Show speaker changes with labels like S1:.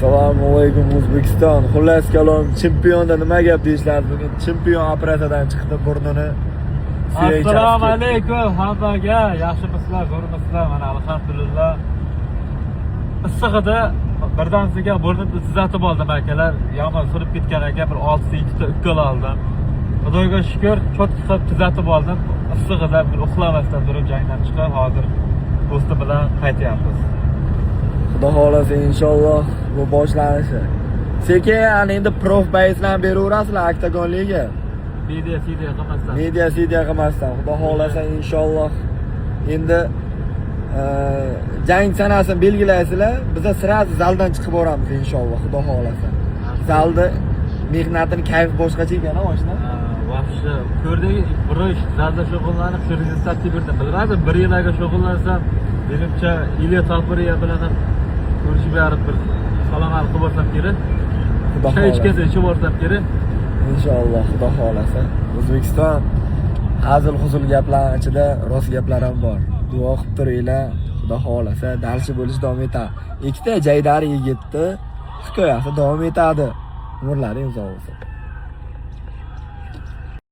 S1: Assalomu alaykum O'zbekiston. Xullas kalom, chempionda nima gap deyishlar bugun. Chempion operatsiyadan chiqdi, burnini
S2: Assalomu alaykum hammaga. Yaxshimisizlar, zo'rmisizlar? Mana alhamdulillah. Issiq edi. Birdaniga burnimni tuzatib oldim akalar. Yomon surib ketgan ekan, bir 6-2 ta ukkol oldim. Xudoga shukr, cho'tki qilib tuzatib oldim. Issiq edi, bir uxlamasdan turib jangdan chiqib, hozir do'stim bilan qaytyapmiz.
S1: Xudo xolasa inshaalloh bu boshlanishi. Sekin ana endi prof baysdan beraverasizlar Oktagon Liga.
S2: Media qilmasdan.
S1: Media qilmasdan. Xudo xolasa inshaalloh endi jang sanasini belgilaysizlar. Biz sirasi zaldan chiqib boramiz inshaalloh, Xudo xolasa. Zalda mehnatini kayfi boshqacha ekan, oshna.
S2: Вообще, ko'rdingiz, bir ish zalda shug'ullanib, shu rezultatni berdim. Bilmadim, bir yillarga shug'ullansam, menimcha Ilya Toporiya bilan ham ko'rishib berib bir salom qilib borsam kerak.
S1: Xudo
S2: Chay
S1: xolasa.
S2: ichkasa ichib borsam kerak.
S1: Inshaalloh, Xudo xolasa. O'zbekiston hazil-huzul gaplar ichida rost gaplar ham bor. Duo qilib turinglar. Xudo xolasa, darsi bo'lish davom etadi. Ikkita jaydari yigitni hikoyasi davom etadi. Umrlari uzoq bo'lsin.